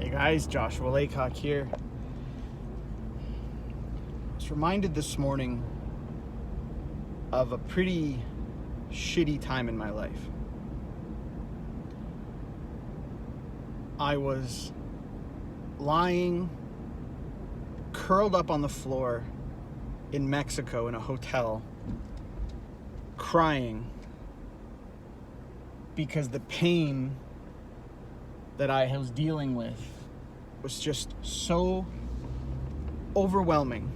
Hey guys, Joshua Laycock here. I was reminded this morning of a pretty shitty time in my life. I was lying, curled up on the floor in Mexico in a hotel, crying because the pain that I was dealing with was just so overwhelming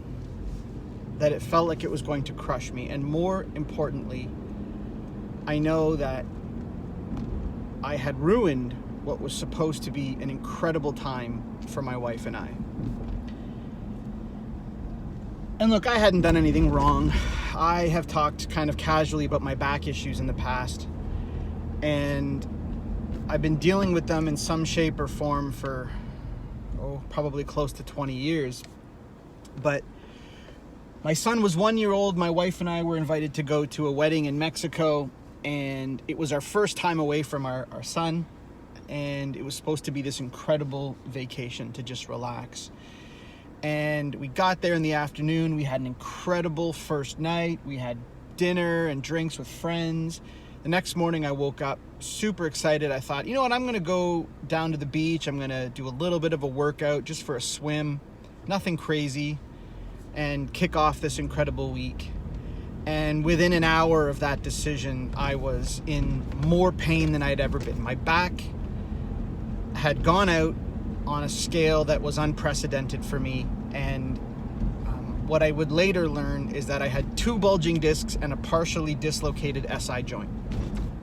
that it felt like it was going to crush me. And more importantly, I know that I had ruined what was supposed to be an incredible time for my wife and I. And look, I hadn't done anything wrong. I have talked kind of casually about my back issues in the past, and I've been dealing with them in some shape or form for, probably close to 20 years. But my son was 1 year old. My wife and I were invited to go to a wedding in Mexico, and it was our first time away from our son. And it was supposed to be this incredible vacation to just relax. And we got there in the afternoon. We had an incredible first night. We had dinner and drinks with friends. The next morning I woke up super excited. I thought, you know what, I'm going to go down to the beach. I'm going to do a little bit of a workout just for a swim, nothing crazy, and kick off this incredible week. And within an hour of that decision, I was in more pain than I'd ever been. My back had gone out on a scale that was unprecedented for me, and what I would later learn is that I had 2 bulging discs and a partially dislocated SI joint,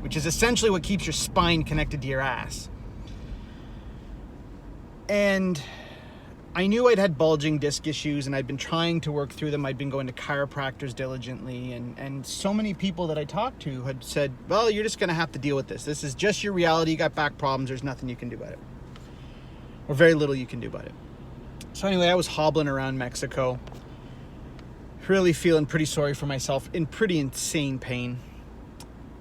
which is essentially what keeps your spine connected to your ass. And I knew I'd had bulging disc issues, and I'd been trying to work through them. I'd been going to chiropractors diligently, and so many people that I talked to had said, well, you're just going to have to deal with this. This is just your reality. You got back problems. There's nothing you can do about it, or very little you can do about it. So anyway, I was hobbling around Mexico, really feeling pretty sorry for myself, in pretty insane pain.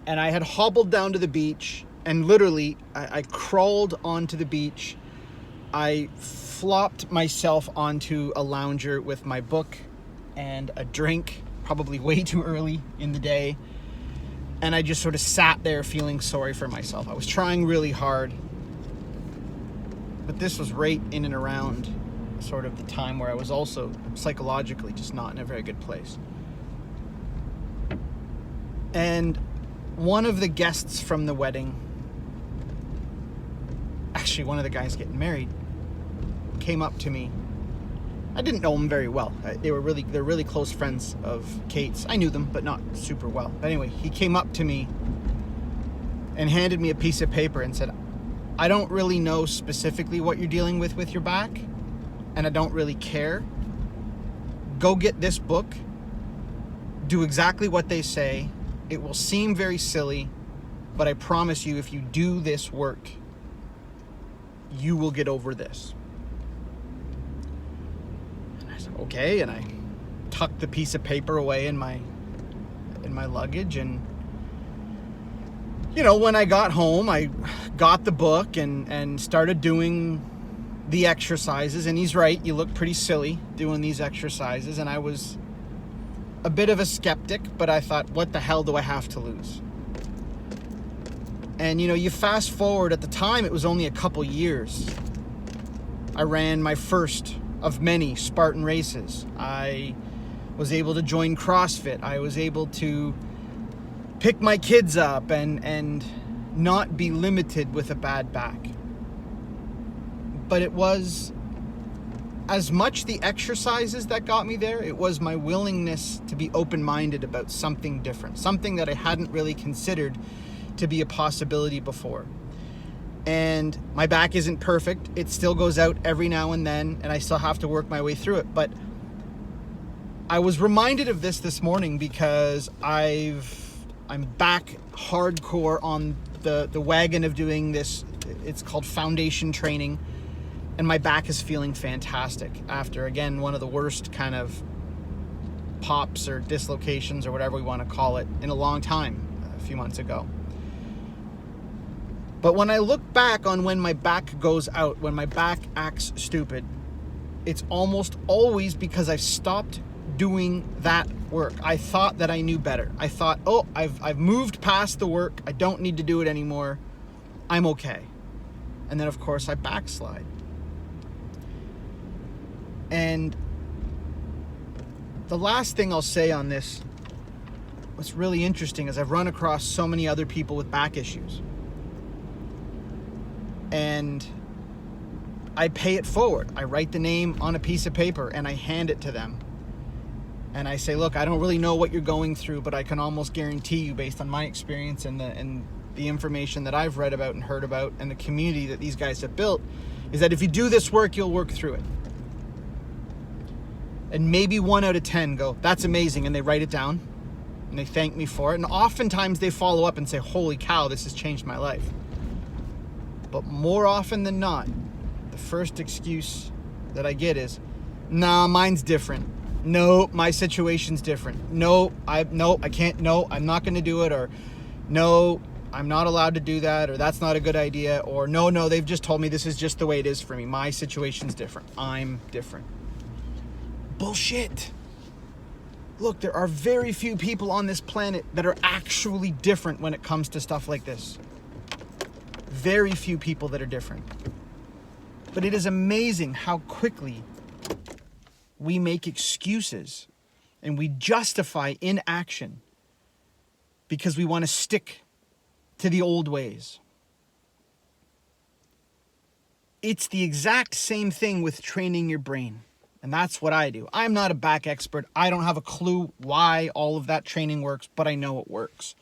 And I had hobbled down to the beach, and literally I crawled onto the beach. I flopped myself onto a lounger with my book and a drink, probably way too early in the day. And I just sort of sat there feeling sorry for myself. I was trying really hard, but this was right in and around sort of the time where I was also psychologically just not in a very good place. And one of the guests from the wedding, actually one of the guys getting married, came up to me. I didn't know him very well. They're really close friends of Kate's. I knew them, but not super well. But anyway, he came up to me and handed me a piece of paper and said, I don't really know specifically what you're dealing with your back, and I don't really care. Go get this book. Do exactly what they say. It will seem very silly, but I promise you, if you do this work, you will get over this. And I said, okay, and I tucked the piece of paper away in my luggage, and when I got home, I got the book and started doing the exercises. And he's right, you look pretty silly doing these exercises. And I was a bit of a skeptic, but I thought, what the hell do I have to lose? And you fast forward, at the time, it was only a couple years. I ran my first of many Spartan races. I was able to join CrossFit. I was able to pick my kids up and not be limited with a bad back. But it was as much the exercises that got me there. It was my willingness to be open-minded about something different, something that I hadn't really considered to be a possibility before. And my back isn't perfect. It still goes out every now and then, and I still have to work my way through it. But I was reminded of this morning because I'm back hardcore on the wagon of doing this. It's called foundation training. And my back is feeling fantastic after, again, one of the worst kind of pops or dislocations or whatever we want to call it in a long time, a few months ago. But when I look back on when my back goes out, when my back acts stupid, it's almost always because I've stopped doing that work. I thought that I knew better. I thought, oh, I've moved past the work. I don't need to do it anymore. I'm okay. And then, of course, I backslide. And the last thing I'll say on this, what's really interesting is I've run across so many other people with back issues. And I pay it forward. I write the name on a piece of paper and I hand it to them. And I say, look, I don't really know what you're going through, but I can almost guarantee you, based on my experience and the information that I've read about and heard about and the community that these guys have built, is that if you do this work, you'll work through it. And maybe 1 out of 10 go, that's amazing, and they write it down and they thank me for it. And oftentimes they follow up and say, holy cow, this has changed my life. But more often than not, the first excuse that I get is, nah, mine's different. No, my situation's different. No, I can't. No, I'm not going to do it. Or no, I'm not allowed to do that. Or that's not a good idea. Or no, they've just told me this is just the way it is for me. My situation's different. I'm different. Bullshit. Look, there are very few people on this planet that are actually different when it comes to stuff like this. Very few people that are different. But it is amazing how quickly we make excuses and we justify inaction because we want to stick to the old ways. It's the exact same thing with training your brain. And that's what I do. I'm not a back expert. I don't have a clue why all of that training works, but I know it works.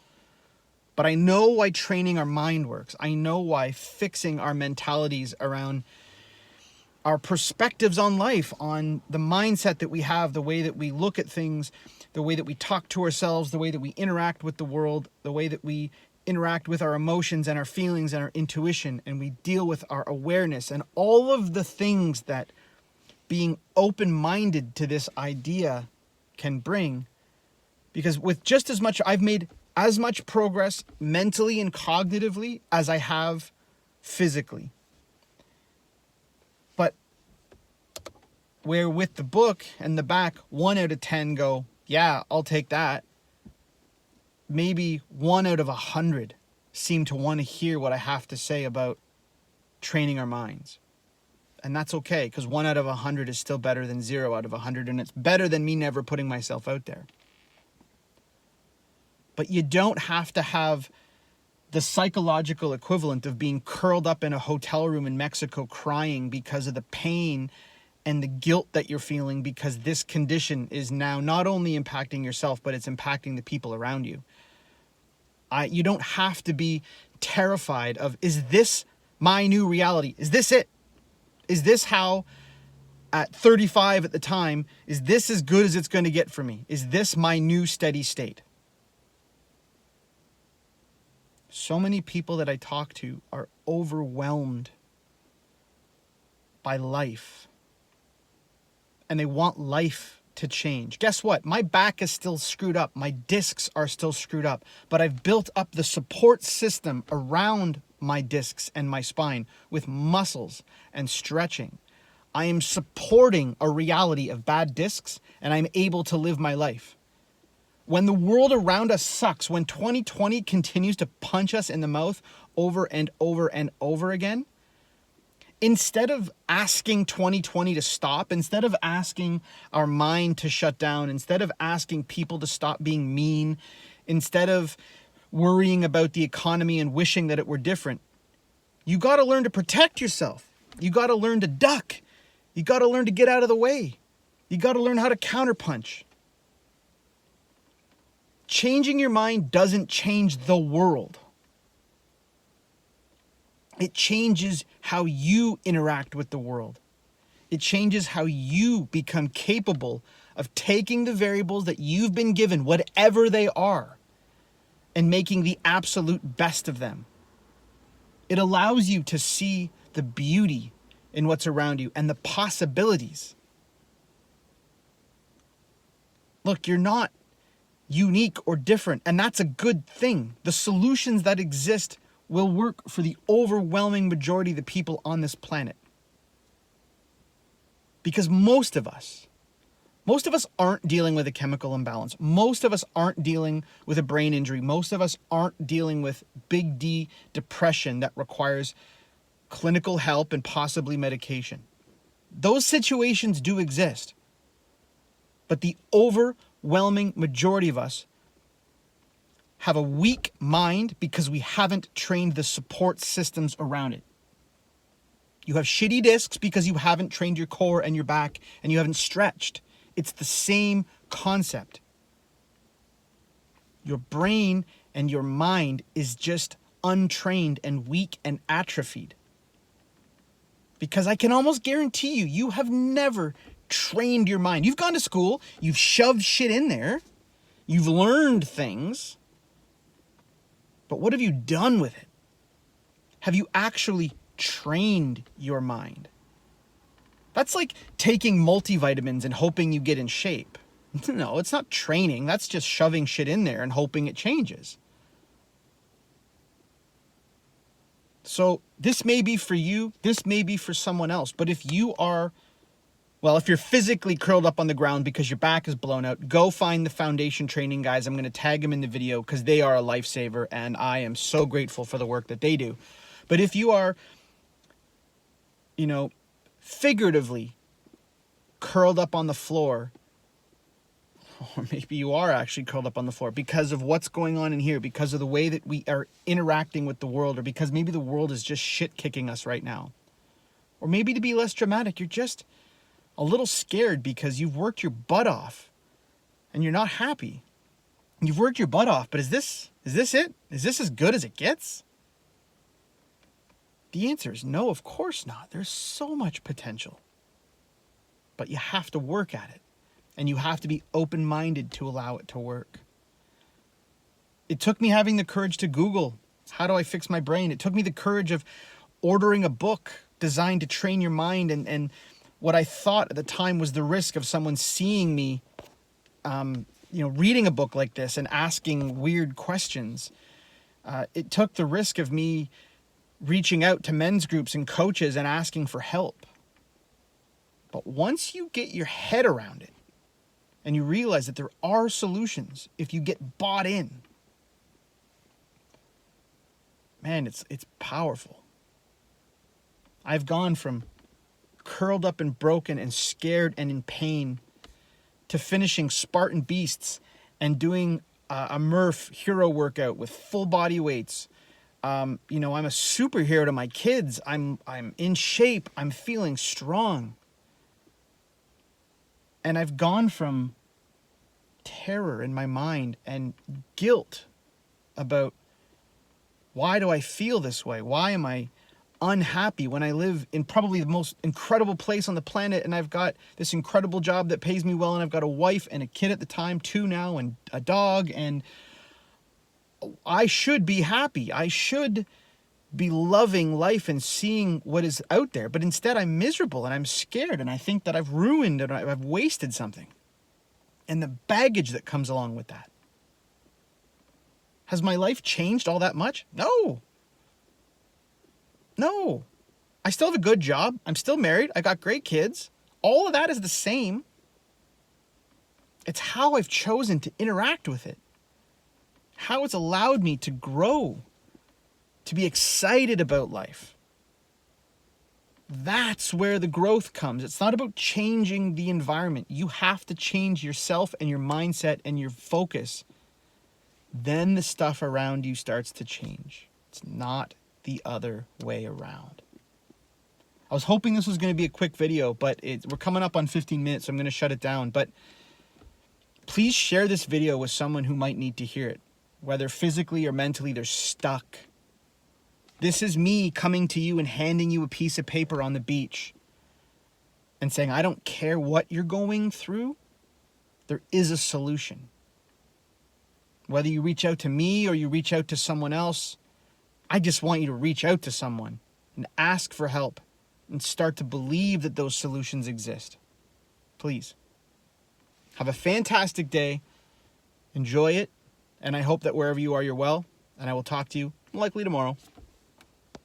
But I know why training our mind works. I know why fixing our mentalities around our perspectives on life, on the mindset that we have, the way that we look at things, the way that we talk to ourselves, the way that we interact with the world, the way that we interact with our emotions and our feelings and our intuition, and we deal with our awareness and all of the things that being open-minded to this idea can bring. Because with just as much, I've made as much progress mentally and cognitively as I have physically. But where with the book and the back, 1 out of 10 go, yeah, I'll take that. Maybe 1 out of 100 seem to want to hear what I have to say about training our minds. And that's okay, because 1 out of 100 is still better than 0 out of 100, and it's better than me never putting myself out there. But you don't have to have the psychological equivalent of being curled up in a hotel room in Mexico crying because of the pain and the guilt that you're feeling because this condition is now not only impacting yourself, but it's impacting the people around you. You don't have to be terrified of, is this my new reality? Is this it? Is this how, at 35 at the time, is this as good as it's going to get for me? Is this my new steady state? So many people that I talk to are overwhelmed by life. And they want life to change. Guess what? My back is still screwed up. My discs are still screwed up. But I've built up the support system around my discs and my spine with muscles and stretching. I am supporting a reality of bad discs, and I'm able to live my life. When the world around us sucks, when 2020 continues to punch us in the mouth over and over and over again, instead of asking 2020 to stop, instead of asking our mind to shut down, instead of asking people to stop being mean, instead of worrying about the economy and wishing that it were different, you got to learn to protect yourself. You got to learn to duck. You got to learn to get out of the way. You got to learn how to counterpunch. Changing your mind doesn't change the world. It changes how you interact with the world. It changes how you become capable of taking the variables that you've been given, whatever they are, and making the absolute best of them. It allows you to see the beauty in what's around you and the possibilities. Look, you're not unique or different, and that's a good thing. The solutions that exist will work for the overwhelming majority of the people on this planet. Because most of us aren't dealing with a chemical imbalance. Most of us aren't dealing with a brain injury. Most of us aren't dealing with big D depression that requires clinical help and possibly medication. Those situations do exist. But the overwhelming majority of us have a weak mind because we haven't trained the support systems around it. You have shitty discs because you haven't trained your core and your back and you haven't stretched. It's the same concept. Your brain and your mind is just untrained and weak and atrophied. Because I can almost guarantee you, you have never trained your mind. You've gone to school, you've shoved shit in there, you've learned things, but what have you done with it? Have you actually trained your mind? That's like taking multivitamins and hoping you get in shape. No, it's not training. That's just shoving shit in there and hoping it changes. So this may be for you, this may be for someone else, but if you are, well, if you're physically curled up on the ground because your back is blown out, go find the foundation training guys. I'm going to tag them in the video because they are a lifesaver and I am so grateful for the work that they do. But if you are, figuratively curled up on the floor, or maybe you are actually curled up on the floor because of what's going on in here, because of the way that we are interacting with the world, or because maybe the world is just shit kicking us right now. Or maybe, to be less dramatic, you're just a little scared because you've worked your butt off and you're not happy. You've worked your butt off, but is this it? Is this as good as it gets? The answer is no, of course not. There's so much potential. But you have to work at it. And you have to be open-minded to allow it to work. It took me having the courage to Google, how do I fix my brain? It took me the courage of ordering a book designed to train your mind. And what I thought at the time was the risk of someone seeing me, reading a book like this and asking weird questions. It took the risk of me reaching out to men's groups and coaches and asking for help. But once you get your head around it and you realize that there are solutions if you get bought in, man, it's powerful. I've gone from curled up and broken and scared and in pain to finishing Spartan Beasts and doing a Murph hero workout with full body weights. I'm a superhero to my kids. I'm in shape. I'm feeling strong. And I've gone from terror in my mind and guilt about why do I feel this way? Why am I unhappy when I live in probably the most incredible place on the planet and I've got this incredible job that pays me well and I've got a wife and a kid at the time, 2 now, and a dog, and I should be happy. I should be loving life and seeing what is out there. But instead I'm miserable and I'm scared and I think that I've ruined and I've wasted something. And the baggage that comes along with that. Has my life changed all that much? No. I still have a good job. I'm still married. I got great kids. All of that is the same. It's how I've chosen to interact with it. How it's allowed me to grow, to be excited about life. That's where the growth comes. It's not about changing the environment. You have to change yourself and your mindset and your focus. Then the stuff around you starts to change. It's not the other way around. I was hoping this was going to be a quick video, but we're coming up on 15 minutes, so I'm going to shut it down. But please share this video with someone who might need to hear it. Whether physically or mentally they're stuck. This is me coming to you and handing you a piece of paper on the beach and saying, I don't care what you're going through, there is a solution. Whether you reach out to me or you reach out to someone else, I just want you to reach out to someone and ask for help and start to believe that those solutions exist. Please. Have a fantastic day. Enjoy it. And I hope that wherever you are, you're well. And I will talk to you likely tomorrow.